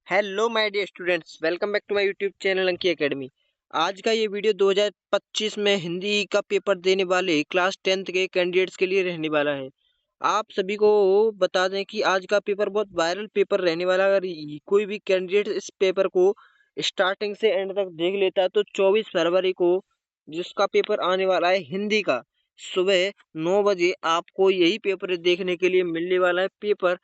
Hello my dear students, welcome back to my YouTube channel Anki academy. आज का ये video 2025 में हिंदी का पेपर देने वाले क्लास 10th के कैंडिडेट्स के लिए रहने वाला है। आप सभी को बता दें कि आज का पेपर बहुत वायरल पेपर रहने वाला है। अगर कोई भी कैंडिडेट इस पेपर को स्टार्टिंग से एंड तक देख लेता है तो 24 फरवरी को जिसका पेपर आने वाला है हिंदी का, सुबह 9 बजे आपको यही पेपर देखने के लिए मिलने वाला है। पेपर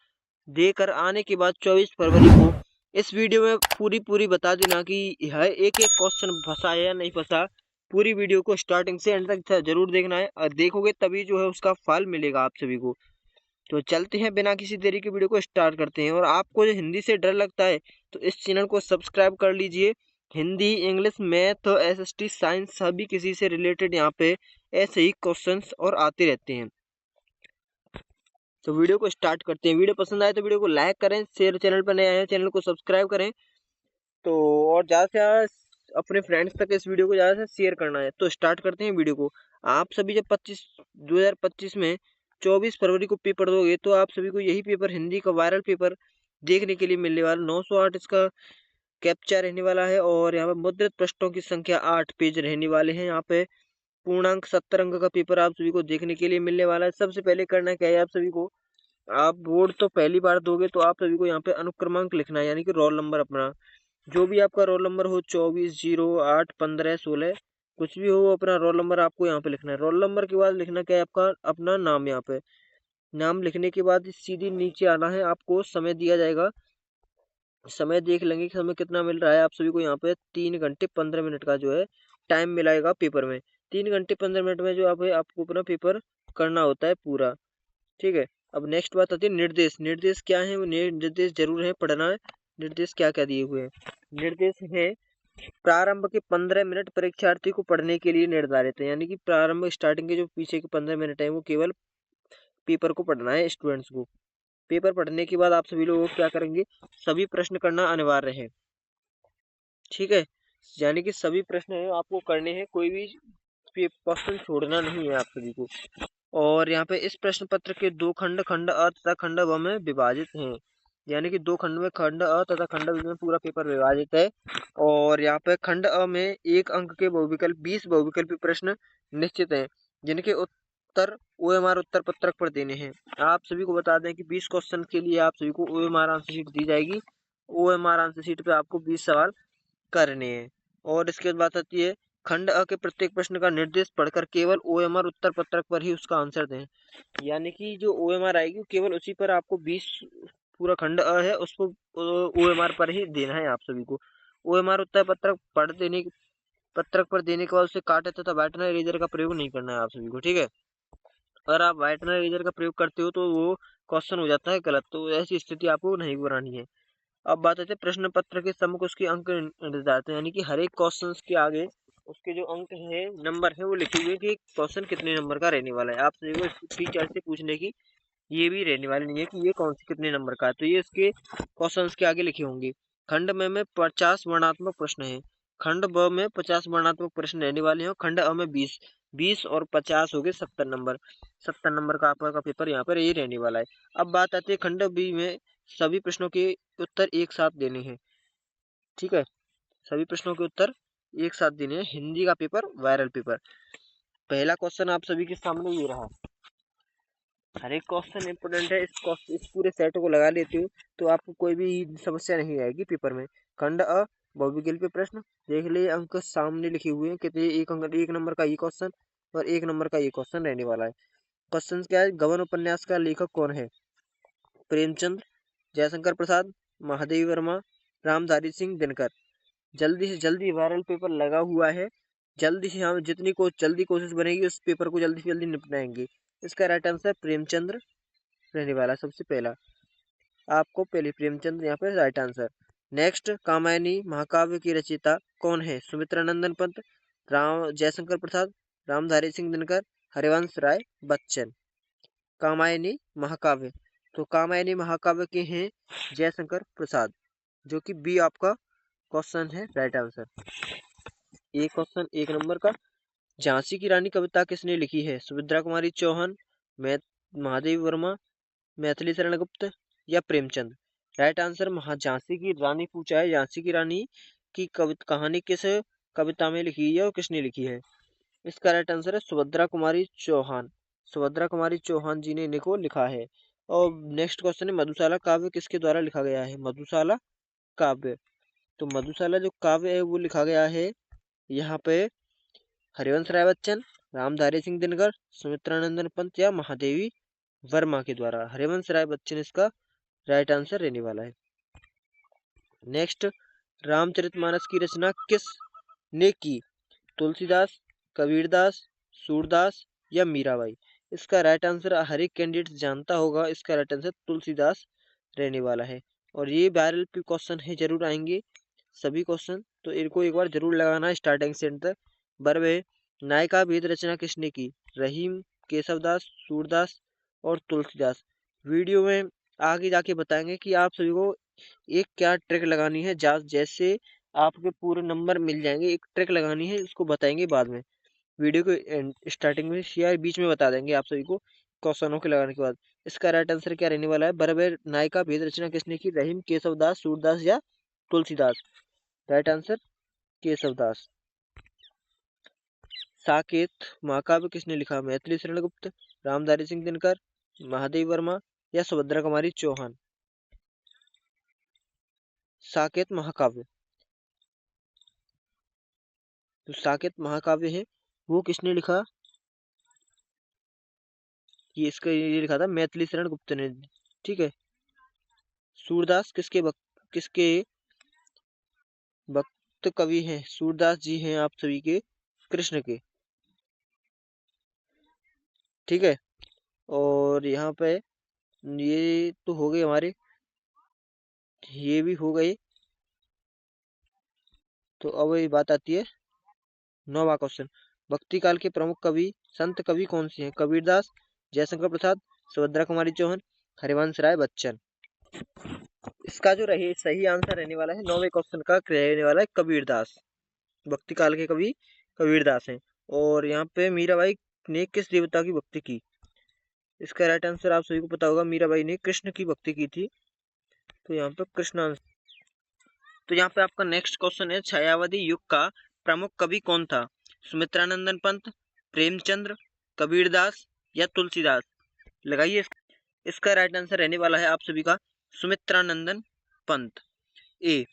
देकर आने के बाद 24 फरवरी को इस वीडियो में पूरी बता देना कि यह एक एक क्वेश्चन फंसा है या नहीं फंसा। पूरी वीडियो को स्टार्टिंग से एंड तक जरूर देखना है और देखोगे तभी जो है उसका फल मिलेगा आप सभी को। तो चलते हैं, बिना किसी देरी के वीडियो को स्टार्ट करते हैं। और आपको जो हिंदी से डर लगता है तो इस चैनल को सब्सक्राइब कर लीजिए। Hindi, English, math, SST, science सभी किसी से रिलेटेड यहाँ पे ऐसे ही क्वेश्चंस और आते रहते हैं। तो वीडियो को स्टार्ट करते हैं। वीडियो पसंद आए तो वीडियो को लाइक करें, शेयर, चैनल पर नए आए हैं चैनल को सब्सक्राइब करें। तो और ज़्यादा से ज़्यादा अपने फ्रेंड्स तक इस वीडियो को ज़्यादा से शेयर करना है। तो स्टार्ट करते हैं वीडियो को। आप सभी जब 2025 में 24 फरवरी को पेपर दोगे तो आप सभी को यही पेपर, हिंदी का वायरल पेपर देखने के लिए मिलने वाला। 908 इसका कैप्चा रहने वाला है और यहाँ पे मुद्रित पृष्ठों की संख्या 8 पेज रहने वाले हैं। यहाँ पे पूर्णांक 70 अंक का पेपर आप सभी को देखने के लिए मिलने वाला है। सबसे पहले करना क्या है आप सभी को, आप बोर्ड तो पहली बार दोगे तो आप सभी को यहाँ पे अनुक्रमांक लिखना है, यानी कि रोल नंबर अपना जो भी आपका रोल नंबर हो, 24, 0, 8, 15, 16, कुछ भी हो अपना रोल नंबर आपको यहाँ पे लिखना है। रोल नंबर के बाद लिखना क्या है आपका अपना नाम। यहाँ पे नाम लिखने के बाद सीधी नीचे आना है। आपको समय दिया जाएगा, समय देख लेंगे कि समय कितना मिल रहा है। आप सभी को यहाँ पे 3 घंटे 15 मिनट का जो है टाइम मिलेगा पेपर में। 3 घंटे 15 मिनट में जो आपको अपना पेपर करना होता है पूरा। ठीक है। अब नेक्स्ट बात आती है निर्देश। निर्देश क्या है? वो निर्देश जरूर है पढ़ना है। निर्देश क्या क्या दिए हुए हैं? निर्देश है प्रारंभ के 15 मिनट परीक्षार्थी को पढ़ने के लिए निर्धारित है, यानी कि प्रारंभ स्टार्टिंग के जो पीछे के 15 मिनट है वो केवल पेपर को पढ़ना है स्टूडेंट्स को। पेपर पढ़ने के बाद आप सभी लोग क्या करेंगे, सभी प्रश्न करना अनिवार्य है। ठीक है, यानी कि सभी प्रश्न है आपको करने हैं, कोई भी क्वेश्चन छोड़ना नहीं है आप सभी को। और यहाँ पे इस प्रश्न पत्र के दो खंड, खंड अ तथा खंड ब में विभाजित हैं, यानी कि दो खंड में खंड अ तथा खंड ब में पूरा पेपर विभाजित है। और यहाँ पे खंड अ में 1 अंक के बहुविकल्प 20 बहुविकल्पी प्रश्न निश्चित हैं, जिनके उत्तर ओएमआर उत्तर पत्रक पर देने हैं। आप सभी को बता दें कि 20 क्वेश्चन के लिए आप सभी को ओएमआर आंसर शीट दी जाएगी। ओएमआर आंसर शीट पे आपको 20 सवाल करने हैं। और इसके बाद बात आती है खंड अ के प्रत्येक प्रश्न का निर्देश पढ़कर केवल ओएमआर उत्तर पत्रक पर ही उसका आंसर दें, यानी कि जो ओएमआर आएगी केवल उसी पर आपको 20, पूरा खंड अ है उसको ओएमआर पर ही देना है आप सभी को। ओएमआर उत्तर पत्रक पत्रक पर देने के बाद उसे काटे तथा व्हाइटनर इरेजर का प्रयोग नहीं करना है आप सभी को। ठीक है, अगर आप व्हाइटनर इरेजर का प्रयोग करते हो तो वो क्वेश्चन हो जाता है गलत, तो ऐसी स्थिति आपको नहीं बनानी है। अब बात आती है प्रश्न पत्र के सम्मुख उसके अंक निर्धारित हैं, यानी कि हर एक क्वेश्चन के आगे उसके जो अंक है, नंबर है, वो लिखे हुए कि क्वेश्चन कितने नंबर का रहने वाला है। आप सभी को टीचर से पूछने की ये भी रहने वाली नहीं है कि ये कौन सी कितने नंबर का है, तो ये इसके क्वेश्चन के आगे लिखे होंगे। खंड में 50 वर्णात्मक प्रश्न है, खंड ब में 50 वर्णात्मक प्रश्न रहने वाले हैं, खंड अ में 20, 20 और 50 हो गए 70 नंबर। 70 नंबर का आपका पेपर यहाँ पर ये रहने वाला है। अब बात आती है खंड बी में सभी प्रश्नों के उत्तर एक साथ देने हैं। ठीक है, सभी प्रश्नों के उत्तर एक साथ देने हैं। हिंदी का पेपर वायरल पेपर। पहला क्वेश्चन आप सभी के सामने ये रहा। हर एक क्वेश्चन इंपोर्टेंट है, इस पूरे सेट को लगा लेते हो तो आपको कोई भी समस्या नहीं आएगी पेपर में। खंड अ बहुविकल्पीय प्रश्न देख लिए, अंक सामने लिखे हुए हैं कितने, एक नंबर का ये क्वेश्चन और 1 नंबर का ये क्वेश्चन रहने वाला है। क्वेश्चन क्या है, गबन उपन्यास का लेखक कौन है? प्रेमचंद, जयशंकर प्रसाद, महादेवी वर्मा, रामधारी सिंह दिनकर। जल्दी से जल्दी वायरल पेपर लगा हुआ है, जल्दी से हम जितनी जल्दी कोशिश बनेगी उस पेपर को जल्दी से जल्दी निपटाएंगे। इसका राइट आंसर प्रेमचंद्र रहने वाला सबसे पहला। आपको पहले प्रेमचंद्र यहाँ पे राइट आंसर। नेक्स्ट, कामायनी महाकाव्य की रचयिता कौन है? सुमित्रा नंदन पंत, राम जयशंकर प्रसाद, रामधारी सिंह दिनकर, हरिवंश राय बच्चन। कामायनी महाकाव्य, तो कामायनी महाकाव्य के हैं जयशंकर प्रसाद, जो कि बी आपका क्वेश्चन है राइट आंसर। एक क्वेश्चन 1 नंबर का। झांसी की रानी कविता किसने लिखी है? सुभद्रा कुमारी चौहान, महादेवी वर्मा, मैथिली शरण गुप्त या प्रेमचंद। राइट आंसर झांसी की रानी पूछा है। झांसी की रानी की कहानी किस कविता में लिखी है और किसने लिखी है? इसका राइट आंसर है सुभद्रा कुमारी चौहान। सुभद्रा कुमारी चौहान जी ने इनको लिखा है। और नेक्स्ट क्वेश्चन है, मधुशाला काव्य किसके द्वारा लिखा गया है? मधुशाला काव्य, तो मधुशाला जो काव्य है वो लिखा गया है यहाँ पे हरिवंश राय बच्चन, रामधारी सिंह दिनकर, सुमित्रानंदन पंत या महादेवी वर्मा के द्वारा। हरिवंश राय बच्चन इसका राइट आंसर रहने वाला है। नेक्स्ट, रामचरितमानस की रचना किस ने की? तुलसीदास, कबीरदास, सूरदास या मीराबाई? इसका राइट आंसर हर एक कैंडिडेट जानता होगा। इसका राइट आंसर तुलसीदास रहने वाला है। और ये वायरल पे क्वेश्चन है, जरूर आएंगे सभी क्वेश्चन, तो इनको एक बार जरूर लगाना है स्टार्टिंग से एंड तक। बरवे नायिका भेद रचना किसने की? रहीम, केशवदास, सूरदास और तुलसीदास। वीडियो में आगे जाके बताएंगे कि आप सभी को एक क्या ट्रिक लगानी है। जैसे आपके पूरे नंबर मिल जाएंगे, एक ट्रिक लगानी है, उसको बताएंगे बाद में। वीडियो को स्टार्टिंग में या बीच में बता देंगे आप सभी को क्वेश्चनों के लगाने के बाद। इसका राइट आंसर क्या रहने वाला है? बरबर नायिका भेद रचना किसने की? रहीम, केशवदास, सूरदास या तुलसीदास? Right answer Keshavdas. साकेत महाकाव्य किसने लिखा? मैथिली शरण गुप्त, रामधारी सिंह दिनकर, महादेव वर्मा या सुभद्रा कुमारी चौहान? साकेत महाकाव्य, तो साकेत महाकाव्य है वो किसने लिखा? ये लिखा था मैथिली शरण गुप्त ने। ठीक है। सूरदास किसके भक्त कवि हैं? सूरदास जी हैं आप सभी के कृष्ण के। ठीक है। और यहाँ पे ये तो हो गए हमारे, ये भी हो गए। तो अब ये बात आती है 9वां क्वेश्चन, भक्ति काल के प्रमुख कवि संत कवि कौन से हैं? कबीरदास, जयशंकर प्रसाद, सुभद्रा कुमारी चौहान, हरिवंश राय बच्चन? इसका जो रहे सही आंसर रहने वाला है 9वें क्वेश्चन का रहने वाला है कबीरदास। भक्ति काल के कवि कबीरदास हैं। और यहाँ पे मीराबाई ने किस देवता की भक्ति की? इसका राइट आंसर आप सभी को पता होगा, मीराबाई ने कृष्ण की भक्ति की थी। तो यहाँ पे कृष्ण आंसर। तो यहाँ पे आपका नेक्स्ट क्वेश्चन है, छायावादी युग का प्रमुख कवि कौन था? सुमित्रानंदन पंत, प्रेमचंद्र, कबीरदास या तुलसीदास? लगाइए। इसका राइट आंसर रहने वाला है आप सभी का सुमित्रानंदन पंत, ए।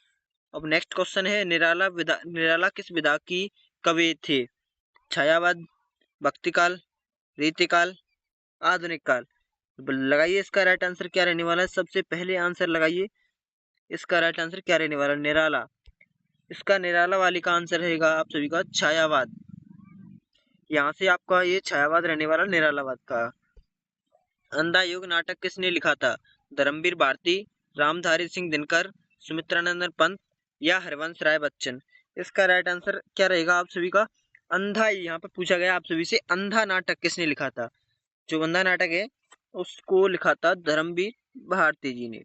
अब नेक्स्ट क्वेश्चन है, निराला किस विधा की कवि थे? छायावाद, भक्तिकाल, रीतिकाल, आधुनिक काल? लगाइए इसका राइट आंसर क्या रहने वाला है। सबसे पहले आंसर लगाइए, इसका राइट आंसर क्या रहने वाला है? निराला। इसका निराला वाली का आंसर रहेगा आप सभी का छायावाद। यहाँ से आपका ये छायावाद रहने वाला निरालावाद का। अंधा युग नाटक किसने लिखा था? धर्मवीर भारती, रामधारी सिंह दिनकर, सुमित्रानंदन पंत या हरिवंश राय बच्चन? इसका राइट आंसर क्या रहेगा आप सभी का? अंधा। यहाँ पे पूछा गया आप सभी से, अंधा नाटक किसने लिखा था? जो अंधा नाटक है उसको लिखा था धर्मवीर भारती जी ने।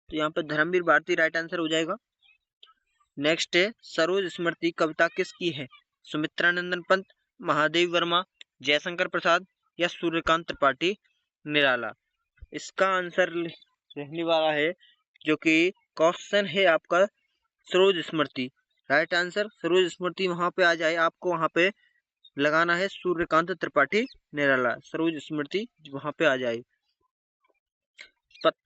तो यहाँ पे धर्मवीर भारती राइट आंसर हो जाएगा। नेक्स्ट है, सरोज स्मृति कविता किसकी है? सुमित्रानंदन पंत, महादेव वर्मा, जयशंकर प्रसाद या सूर्यकांत त्रिपाठी निराला? इसका आंसर रहने वाला है, जो कि क्वेश्चन है आपका, सरोज स्मृति। राइट आंसर सरोज स्मृति वहां पे आ जाए, आपको वहां पे लगाना है सूर्यकांत त्रिपाठी निराला। सरोज स्मृति वहां पे आ जाए।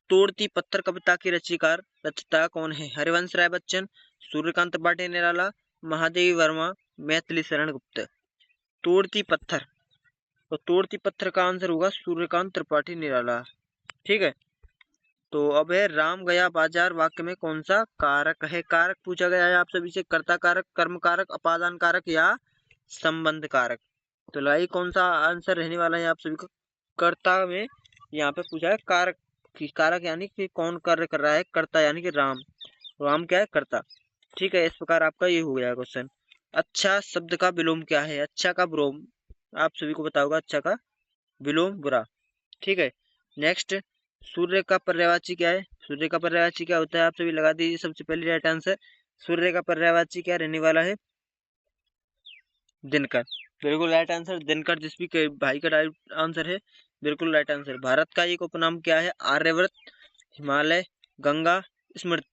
तोड़ती पत्थर कविता की रचयिता कौन है? हरिवंश राय बच्चन, सूर्यकांत त्रिपाठी निराला, महादेवी वर्मा, मैथिली शरण गुप्त? तोड़ती पत्थर, तो तोड़ती पत्थर का आंसर होगा सूर्यकांत त्रिपाठी निराला। ठीक है। तो अब है, राम गया बाजार वाक्य में कौन सा कारक है? कारक पूछा गया है आप सभी से, कर्ता कारक, कर्म कारक, अपादान कारक या संबंध कारक? तो लाई कौन सा आंसर रहने वाला है आप सभी को? कर्ता में यहाँ पे पूछा है कारक की, कारक यानी कि कौन कार्य कर रहा है, कर्ता यानी कि राम। राम क्या है? कर्ता। ठीक है। इस प्रकार आपका ये हो गया क्वेश्चन। अच्छा शब्द का विलोम क्या है? अच्छा का विलोम आप सभी को पता होगा, अच्छा का विलोम बुरा। ठीक है। नेक्स्ट, सूर्य का पर्यायवाची क्या है? सूर्य का पर्यायवाची क्या होता है? आप सभी लगा दीजिए सबसे पहले राइट आंसर। सूर्य का पर्यायवाची क्या रहने वाला है? दिनकर। बिल्कुल राइट आंसर दिनकर, जिस भी भाई का राइट आंसर है, बिल्कुल राइट आंसर। भारत का एक उपनाम क्या है? आर्यव्रत, हिमालय, गंगा स्मृति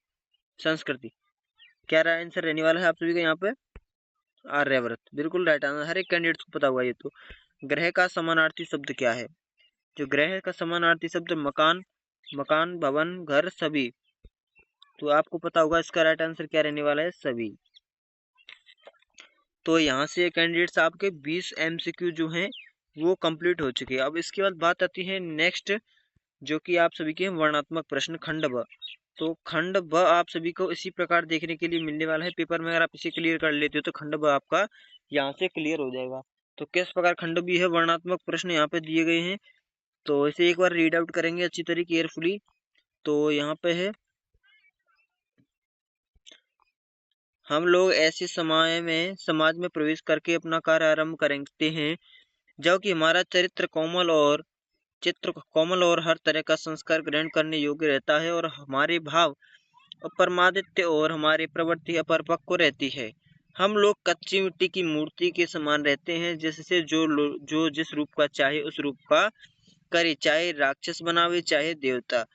संस्कृति। क्या आंसर रहने वाला है आप सभी का यहाँ पे? आर्यव्रत, बिल्कुल राइट आंसर। हर एक कैंडिडेट को पता हुआ ये तो। ग्रह का समानार्थी शब्द क्या है? जो ग्रह का समानार्थी शब्द मकान, मकान, भवन, घर, सभी। तो आपको पता होगा इसका राइट आंसर क्या रहने वाला है? सभी। तो यहाँ से कैंडिडेट्स आपके 20 MCQ जो हैं वो कंप्लीट हो चुके हैं। अब इसके बाद बात आती है नेक्स्ट, जो कि आप सभी के वर्णनात्मक प्रश्न खंड ब। तो खंड ब आप सभी को इसी प्रकार देखने के लिए मिलने वाला है पेपर में। अगर आप इसे क्लियर कर लेते हो तो खंड ब आपका यहाँ से क्लियर हो जाएगा। तो किस प्रकार खंड बी है, वर्णनात्मक प्रश्न यहाँ पे दिए गए हैं, तो इसे एक बार रीड आउट करेंगे अच्छी तरीके केयरफुली। तो यहाँ पे है, हम लोग ऐसे समाज में प्रवेश करके अपना कार्य आरंभ करते हैं जब कि हमारा चित्र कोमल और हर तरह का संस्कार ग्रहण करने योग्य रहता है और हमारे भाव अप्रमादित्य और हमारी प्रवृत्ति अपरिपक्व रहती है। हम लोग कच्ची मिट्टी की मूर्ति के समान रहते हैं, जिससे जो जिस रूप का चाहे उस रूप का करे, चाहे राक्षस बनावे चाहे देवता।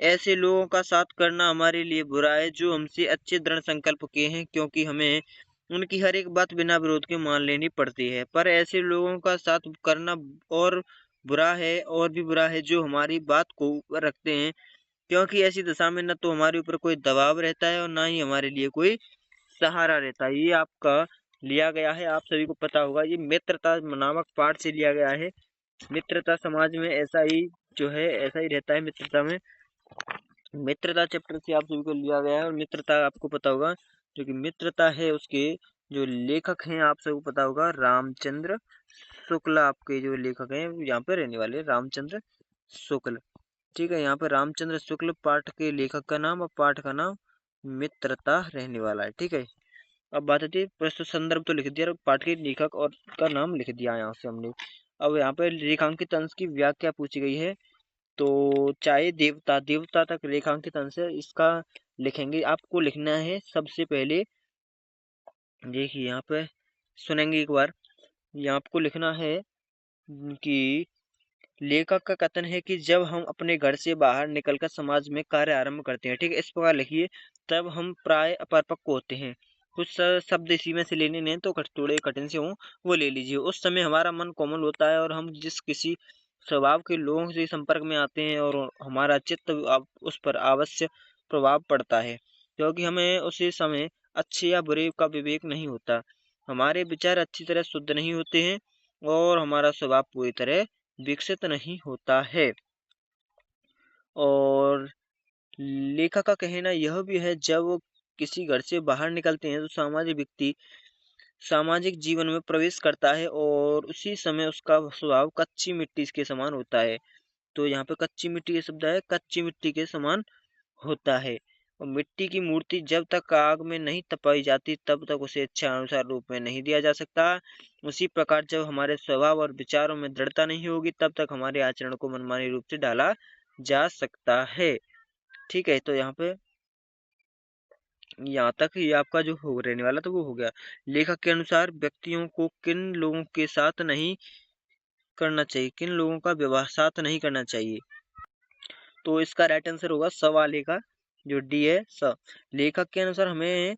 ऐसे लोगों का साथ करना हमारे लिए बुरा है जो हमसे अच्छे दृढ़ संकल्प के हैं, क्योंकि हमें उनकी हर एक बात बिना विरोध के मान लेनी पड़ती है। पर ऐसे लोगों का साथ करना और भी बुरा है जो हमारी बात को ऊपर रखते हैं, क्योंकि ऐसी दशा में न तो हमारे ऊपर कोई दबाव रहता है और ना ही हमारे लिए कोई सहारा रहता है। ये आपका लिया गया है, आप सभी को पता होगा, ये मित्रता नामक पाठ से लिया गया है। मित्रता समाज में ऐसा ही जो है ऐसा ही रहता है। मित्रता में, मित्रता चैप्टर से आप सभी को लिया गया है। और मित्रता आपको पता होगा, जो कि मित्रता है उसके जो लेखक हैं आप सबको पता होगा, रामचंद्र शुक्ल। आपके जो लेखक हैं यहाँ पे रहने वाले रामचंद्र शुक्ल। ठीक है, यहाँ पे रामचंद्र शुक्ल पाठ के लेखक का नाम और पाठ का नाम मित्रता रहने वाला है। ठीक है, अब बात आती है, प्रस्तुत संदर्भ तो लिख दिया और पाठ के लेखक और का नाम लिख दिया यहाँ से हमने। अब यहाँ पे रेखांकित अंश की व्याख्या पूछी गई है। तो चाहे देवता तक रेखांकित अंश है, इसका लिखेंगे। आपको लिखना है सबसे पहले, देखिए यहाँ पे सुनेंगे एक बार। यहाँ आपको लिखना है कि लेखक का कथन है कि जब हम अपने घर से बाहर निकलकर समाज में कार्य आरंभ करते हैं, ठीक है, इस प्रकार लिखिए, तब हम प्राय अपरिपक्व होते हैं। कुछ शब्द इसी में से लेने नहीं तो थोड़े कठिन से हों, वो ले लीजिए। उस समय हमारा मन कोमल होता है और हम जिस किसी स्वभाव के लोगों से संपर्क में आते हैं और हमारा चित्त उस पर अवश्य प्रभाव पड़ता है, क्योंकि हमें उसी समय अच्छे या बुरे का विवेक नहीं होता। हमारे विचार अच्छी तरह शुद्ध नहीं होते हैं और हमारा स्वभाव पूरी तरह विकसित नहीं होता है। और लेखक का कहना यह भी है, जब वो किसी घर से बाहर निकलते हैं तो सामाजिक व्यक्ति सामाजिक जीवन में प्रवेश करता है और उसी समय उसका स्वभाव कच्ची मिट्टी के समान होता है। तो यहाँ पे कच्ची मिट्टी का शब्द है, कच्ची मिट्टी के समान होता है। और मिट्टी की मूर्ति जब तक आग में नहीं तपाई जाती तब तक उसे इच्छा अनुसार रूप में नहीं दिया जा सकता। उसी प्रकार जब हमारे स्वभाव और विचारों में दृढ़ता नहीं होगी तब तक हमारे आचरण को मनमानी रूप से ढाला जा सकता है। ठीक है, तो यहाँ तक ये आपका जो हो रहने वाला तो वो हो गया। लेखक के अनुसार व्यक्तियों को किन लोगों के साथ नहीं करना चाहिए, किन लोगों का व्यवहार साथ नहीं करना चाहिए, तो इसका राइट आंसर होगा स वाले का, जो डी है स। लेखक के अनुसार हमें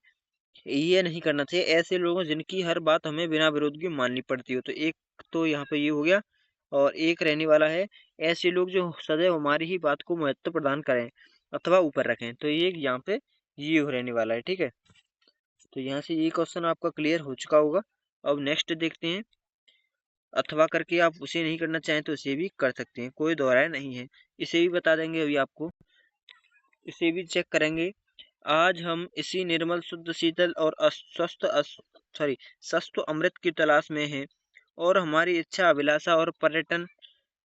ये नहीं करना चाहिए ऐसे लोगों जिनकी हर बात हमें बिना विरोध के माननी पड़ती हो। तो एक तो यहाँ पे ये हो गया, और एक रहने वाला है ऐसे लोग जो सदैव हमारी ही बात को महत्व प्रदान करें अथवा ऊपर रखें। तो ये यहाँ पे ये रहने वाला है। ठीक है, तो यहाँ से ये क्वेश्चन आपका क्लियर हो चुका होगा। अब नेक्स्ट देखते हैं, अथवा करके आप उसे नहीं करना चाहें तो इसे भी कर सकते हैं, कोई दोहराया नहीं है। इसे भी बता देंगे अभी आपको, इसे भी चेक करेंगे। आज हम इसी निर्मल शुद्ध शीतल और स्वस्थ अमृत की तलाश में हैं और हमारी इच्छा अभिलाषा और पर्यटन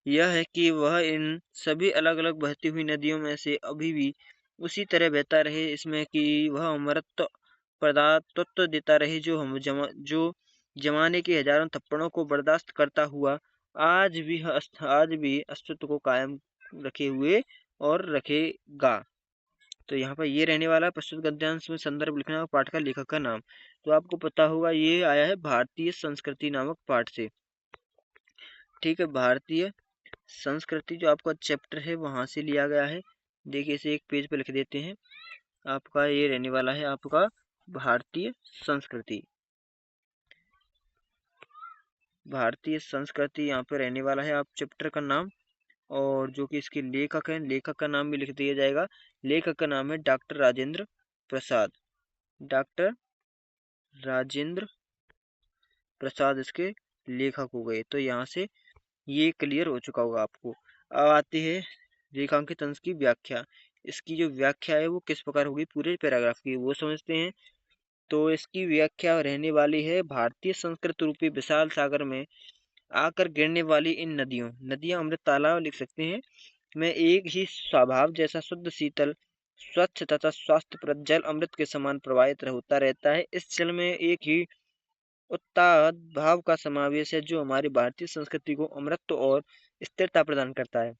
यह है कि वह इन सभी अलग अलग बहती हुई नदियों में से अभी भी उसी तरह बहता रहे, इसमें कि वह अमृत पदार्थत्व देता रहे जो जमाने के हजारों थप्पड़ों को बर्दाश्त करता हुआ आज भी अस्तित्व को कायम रखे हुए और रखेगा। तो यहाँ पर ये रहने वाला है प्रस्तुत गद्यांश में संदर्भ लिखना और पाठ का लेखक का नाम। तो आपको पता होगा ये आया है भारतीय संस्कृति नामक पाठ से। ठीक है, भारतीय संस्कृति जो आपका चैप्टर है वहां से लिया गया है। देखिए इसे एक पेज पे लिख देते हैं। आपका ये रहने वाला है आपका भारतीय संस्कृति। भारतीय संस्कृति यहाँ पे रहने वाला है आप चैप्टर का नाम। और जो कि इसके लेखक हैं, लेखक का नाम भी लिख दिया जाएगा। लेखक का नाम है डॉक्टर राजेंद्र प्रसाद। डॉक्टर राजेंद्र प्रसाद इसके लेखक हो गए। तो यहाँ से ये क्लियर हो चुका होगा आपको। अब आती है रेखांकित अंश की व्याख्या। इसकी जो व्याख्या है वो किस प्रकार होगी पूरे पैराग्राफ की, वो समझते हैं। तो इसकी व्याख्या रहने वाली है, भारतीय संस्कृत रूपी विशाल सागर में आकर गिरने वाली इन नदियों, नदियां अमृत तालाब लिख सकते हैं, में एक ही स्वभाव जैसा शुद्ध शीतल स्वच्छ तथा स्वास्थ्यप्रद जल अमृत के समान प्रवाहित होता रहता है। इस जल में एक ही उत्ताद भाव का समावेश है जो हमारी भारतीय संस्कृति को अमृत और स्थिरता प्रदान करता है।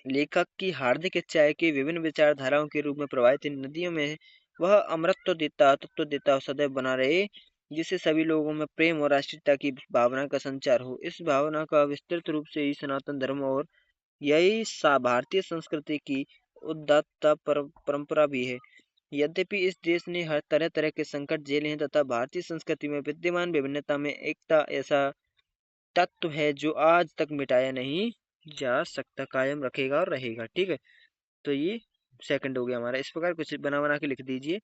लेखक की हार्दिक इच्छा है कि विभिन्न विचारधाराओं के रूप में प्रवाहित इन नदियों में वह अमृत देता, तत्व देता और सदैव बना रहे, जिससे सभी लोगों में प्रेम और राष्ट्रीयता की भावना का संचार हो। इस भावना का विस्तृत रूप से ही सनातन धर्म और यही भारतीय संस्कृति की उदात्त परंपरा भी है। यद्यपि इस देश ने हर तरह तरह के संकट झेले हैं तथा भारतीय संस्कृति में विद्यमान विभिन्नता में एकता ऐसा तत्व है जो आज तक मिटाया नहीं जा सकता, कायम रखेगा और रहेगा। ठीक है, तो ये सेकंड हो गया हमारा। इस प्रकार कुछ बना बना के लिख दीजिए।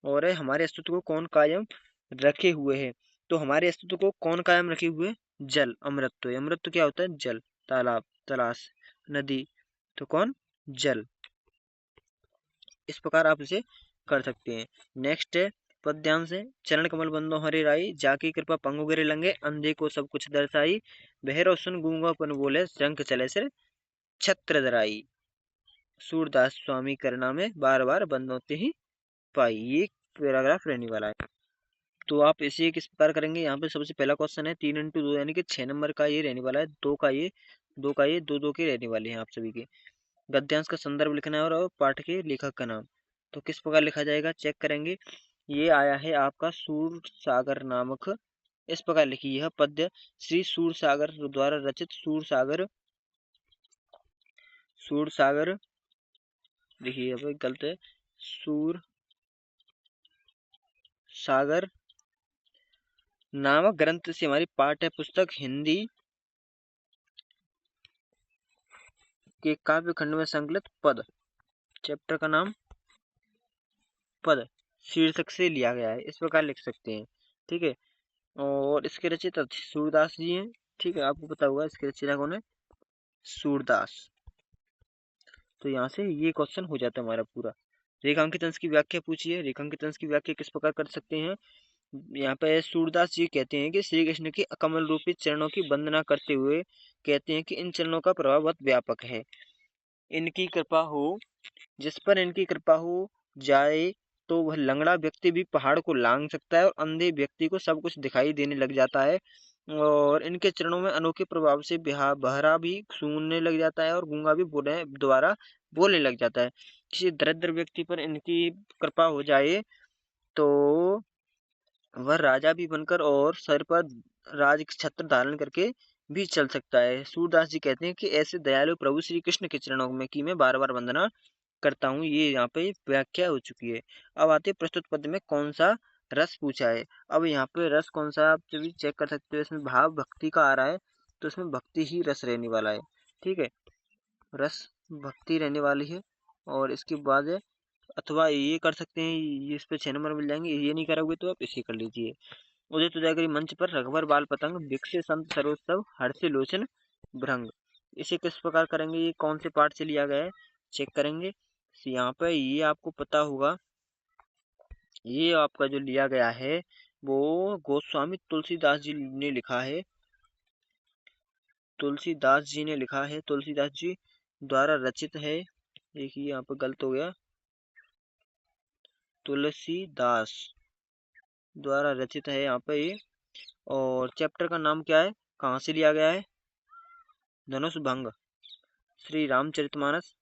और हमारे अस्तित्व को कौन कायम रखे हुए है, तो हमारे अस्तित्व को कौन कायम रखे हुए? जल, अमृत। अमृत क्या होता है? जल, तालाब, तलाश, नदी, तो कौन? जल। इस प्रकार आप इसे कर सकते हैं। नेक्स्ट है पद्यांश है, चरण कमल बंदो हरे राई, जाकी कृपा पंगु गिरे लंगे, अंधे को सब कुछ दर्शाई, बहरो सुन गूंगा पन बोले, शंख चले सिर छत्र धराई, सूरदास स्वामी करना में बार बार बंदोते ही पाई। ये पैराग्राफ रहने वाला है। तो आप इसे किस प्रकार करेंगे? यहाँ पे सबसे पहला क्वेश्चन है 3x2 यानी कि 6 नंबर का ये रहने वाला है। दो का ये दो दो के रहने वाले हैं आप सभी के। गद्यांश का संदर्भ लिखना है और पाठ के लेखक का नाम। तो किस प्रकार लिखा जाएगा चेक करेंगे। ये आया है आपका सूर सागर नामक। इस प्रकार लिखिए, यह पद्य श्री सूर सागर द्वारा रचित सूर सागर देखिए अब गलत है, सूर सागर नामक ग्रंथ से हमारी पाठ्य पुस्तक हिंदी के काव्य खंड में संकलित पद, चैप्टर का नाम पद शीर्षक से लिया गया है। इस प्रकार लिख सकते हैं। ठीक है, और इसके रचयिता सूरदास जी हैं। ठीक है, आपको पता होगा इसके रचयिता कौन है? सूरदास। तो यहाँ से ये क्वेश्चन हो जाता है हमारा पूरा। रेखांकित अंश की व्याख्या पूछिए। रेखांकित अंश की व्याख्या किस प्रकार कर सकते हैं? यहाँ पे सूरदास जी कहते हैं कि श्री कृष्ण के कमल रूपी चरणों की वंदना करते हुए कहते हैं कि इन चरणों का प्रभाव बहुत व्यापक है। इनकी कृपा हो, जिस पर इनकी कृपा हो जाए तो वह लंगड़ा व्यक्ति भी पहाड़ को लांघ सकता है और अंधे व्यक्ति को सब कुछ दिखाई देने लग जाता है। और इनके चरणों में अनोखे प्रभाव से बहरा भी सुनने लग जाता है और गूंगा भी दोबारा बोलने लग जाता है। किसी दरिद्र व्यक्ति पर इनकी कृपा हो जाए तो वह राजा भी बनकर और सर पर राज छत्र धारण करके भी चल सकता है। सूरदास जी कहते हैं कि ऐसे दयालु प्रभु श्री कृष्ण के चरणों में की मैं बार बार वंदना करता हूँ। ये यहाँ पे व्याख्या हो चुकी है। अब आते प्रस्तुत पद्य में कौन सा रस पूछा है। अब यहाँ पे रस कौन सा आप भी चेक कर सकते हो। इसमें भाव भक्ति का आ रहा है तो इसमें भक्ति ही रस रहने वाला है। ठीक है, रस भक्ति रहने वाली है। और इसके बाद है, अथवा ये कर सकते हैं, ये इस पे 6 नंबर मिल जाएंगे। ये नहीं करोगे तो आप इसे कर लीजिए। उदित उजागरी मंच पर रघुवर बाल पतंग, विकसे संत सरोत्सव, हर्षे लोचन भृंग। इसे किस प्रकार करेंगे? ये कौन से पाठ से लिया गया है चेक करेंगे। यहाँ पे ये आपको पता होगा, ये आपका जो लिया गया है वो गोस्वामी तुलसीदास जी ने लिखा है। तुलसीदास जी ने लिखा है, तुलसीदास जी द्वारा रचित है। देखिए यहाँ पे गलत हो गया, तुलसीदास द्वारा रचित है यहाँ पे ये। और चैप्टर का नाम क्या है, कहाँ से लिया गया है? धनुष भंग। श्री रामचरितमानस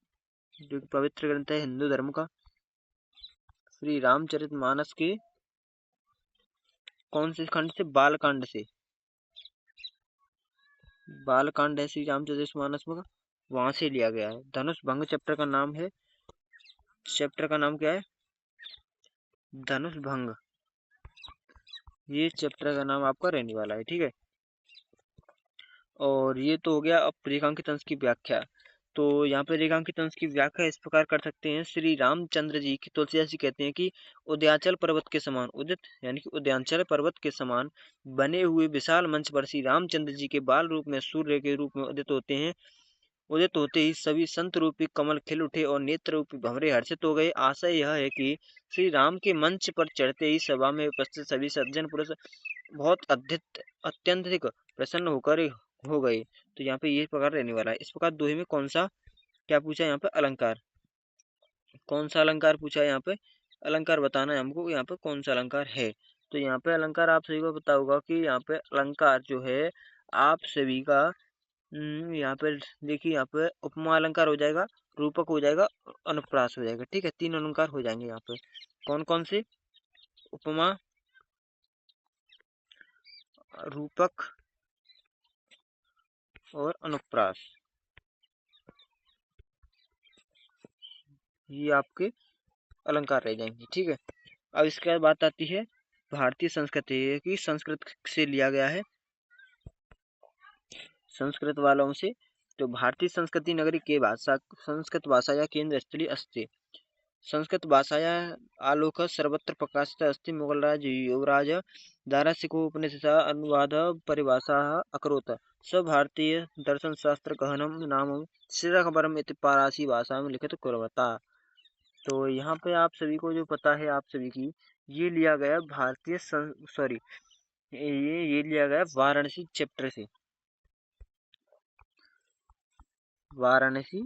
जो पवित्र ग्रंथ है हिंदू धर्म का। श्री रामचरितमानस के कौन से खंड से? बालकांड से। बालकांड है श्री रामचरितमानस में, वहां से लिया गया है। धनुष भंग चैप्टर का नाम है। चैप्टर का नाम क्या है? धनुष भंग। ये चैप्टर का नाम आपका रहने वाला है, ठीक है। और ये तो हो गया अब रेखांकित अंश की व्याख्या। तो यहाँ पे रेखांकित अंश की व्याख्या इस प्रकार कर सकते हैं। श्री रामचंद्र जी की तुलसीदास जी कहते हैं कि उदयाचल पर्वत के समान, उदित यानी कि उदयांचल पर्वत के समान बने हुए विशाल मंच पर श्री रामचंद्र जी के बाल रूप में सूर्य के रूप में उदित होते हैं। उदित होते ही सभी संत रूपी कमल खिल उठे और नेत्र रूपी भंवरे हर्षित हो गए। आशय यह है कि श्री राम के मंच पर चढ़ते ही सभा में उपस्थित सभी सज्जन पुरुष बहुत अत्यंतिक प्रसन्न होकर हो गए। तो यहाँ पे ये प्रकार रहने वाला है। इस प्रकार दोहे में कौन सा क्या पूछा है यहाँ पे? अलंकार। कौन सा अलंकार पूछा है यहाँ पे? अलंकार बताना है हमको, यहाँ पे कौन सा अलंकार है। तो यहाँ पे अलंकार आप सभी को पता होगा कि यहाँ पे अलंकार जो है आप सभी का यहाँ पे देखिए, यहाँ पे उपमा अलंकार हो जाएगा, रूपक हो जाएगा, अनुप्रास हो जाएगा, ठीक है। 3 अलंकार हो जाएंगे यहाँ पे। कौन कौन से? उपमा, रूपक और अनुप्रास, ये आपके अलंकार रह जाएंगे, ठीक है। अब इसके बाद बात आती है भारतीय संस्कृति की। संस्कृत से लिया गया है, संस्कृत वालों से। तो भारतीय संस्कृति नगरी के भाषा संस्कृत भाषाया केंद्र स्थली अस्ति। संस्कृत भाषाया आलोक सर्वत्र प्रकाशित अस्ति। मुगलराज युवराज दारासिकोपनिषदः अनुवाद परिभाषा अकरोत्। स भारतीय दर्शन शास्त्र गहनम नाम श्रीरकबरम इति पारसी भाषा में लिखित कुर्वता। तो यहाँ पे आप सभी को जो पता है, आप सभी की ये लिया गया भारतीय सॉरी ये लिया गया वाराणसी चैप्टर से। वाराणसी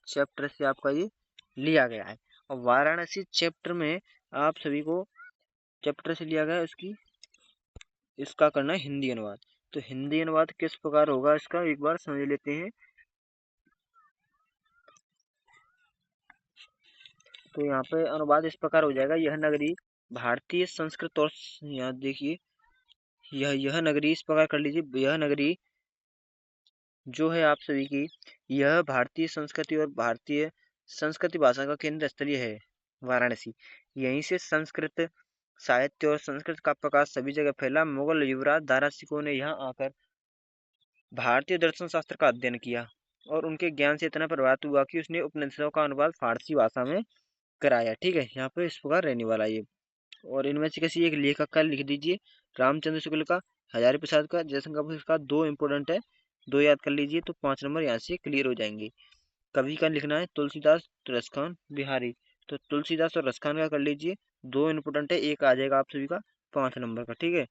चैप्टर से आपका ये लिया गया है। और वाराणसी चैप्टर में आप सभी को चैप्टर से लिया गया इसका करना है हिंदी अनुवाद। तो हिंदी अनुवाद किस प्रकार होगा इसका एक बार समझ लेते हैं। तो यहाँ पे अनुवाद इस प्रकार हो जाएगा, यह नगरी भारतीय संस्कृत और यहाँ देखिए यह नगरी इस प्रकार कर लीजिए, यह नगरी जो है आप सभी की, यह भारतीय संस्कृति और भारतीय संस्कृति भाषा का केंद्र स्थलीय है वाराणसी। यहीं से संस्कृत साहित्य और संस्कृत का प्रकाश सभी जगह फैला। मुगल युवराज दारासिकों ने यहाँ आकर भारतीय दर्शन शास्त्र का अध्ययन किया और उनके ज्ञान से इतना प्रभावित हुआ कि उसने उपनिषदों का अनुवाद फारसी भाषा में कराया, ठीक है। यहाँ पे इस प्रकार रहने वाला ये। और इनमें से किसी एक लेखक का लिख दीजिए, रामचंद्र शुक्ल का, हजारी प्रसाद का, जयशंकर का। 2 इंपोर्टेंट है, 2 याद कर लीजिए तो 5 नंबर यहाँ से क्लियर हो जाएंगे। कवि का लिखना है तुलसीदास, रसखान, बिहारी। तो तुलसीदास और रसखान का कर लीजिए, 2 इंपोर्टेंट है, 1 आ जाएगा आप सभी का 5 नंबर का, ठीक है।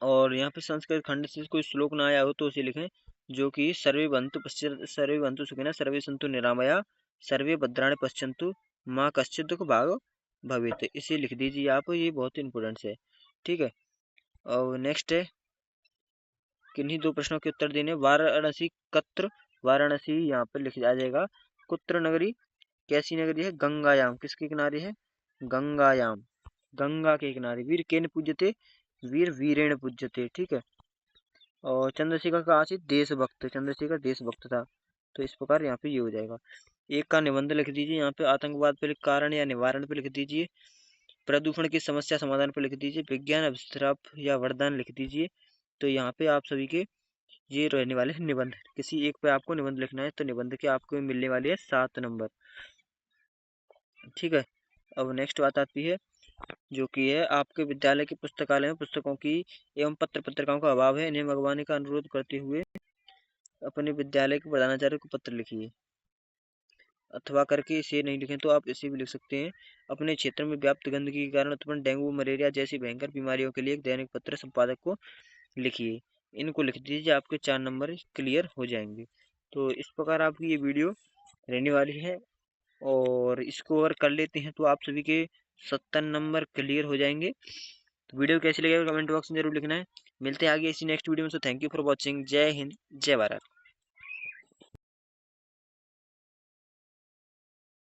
और यहाँ पे संस्कृत खंड से कोई श्लोक ना आया हो तो उसे लिखें, जो कि सर्वे बंतु सुखिनः सर्वे सन्तु निरामया सर्वे भद्राणि पश्यन्तु माँ कश्चित् दुःख भाग भवेत्। इसे लिख दीजिए आप, ये बहुत इंपॉर्टेंट है, ठीक है। और नेक्स्ट है किन्हीं 2 प्रश्नों के उत्तर देने। वाराणसी कत्र, वाराणसी यहाँ पर लिख आ जाएगा कुत्र नगरी, कैसी नगरी है? गंगायाम। किसके किनारे है? गंगायाम, गंगा के किनारे। वीर केन पूज्यते, वीर वीरेण पूज्यते, ठीक है। और चंद्रशेखर का आशित देशभक्त, चंद्रशेखर देशभक्त था। तो इस प्रकार यहाँ पे ये हो जाएगा। एक का निबंध लिख दीजिए, यहाँ पे आतंकवाद पे कारण या निवारण पे लिख दीजिए, प्रदूषण की समस्या समाधान पे लिख दीजिए, विज्ञान अभिश्राप या वरदान लिख दीजिए। तो यहाँ पे आप सभी के ये रहने वाले हैं निबंध। किसी एक पे आपको निबंध लिखना है, तो निबंध के आपको मिलने वाली है 7 नंबर, ठीक है। अब नेक्स्ट बात आती है जो कि है आपके विद्यालय के पुस्तकालय में पुस्तकों की एवं पत्र पत्रिकाओं का अभाव है, इन्हें मंगवाने का अनुरोध करते हुए अपने विद्यालय के प्रधानाचार्य को पत्र लिखिए। अथवा करके इसे नहीं लिखें तो आप इसे भी लिख सकते हैं। अपने क्षेत्र में व्याप्त गंदगी के कारण उत्पन्न डेंगू मलेरिया जैसी भयंकर बीमारियों के लिए एक दैनिक पत्र संपादक को लिखिए। इनको लिख दीजिए, आपके 4 नंबर क्लियर हो जाएंगे। तो इस प्रकार आपकी ये वीडियो रहने वाली है, और इसको अगर कर लेते हैं तो आप सभी के 70 नंबर क्लियर हो जाएंगे। तो वीडियो कैसी लगी कमेंट बॉक्स में जरूर लिखना है। मिलते हैं आगे इसी नेक्स्ट वीडियो में। So thank you for watching. जय हिंद, जय भारत।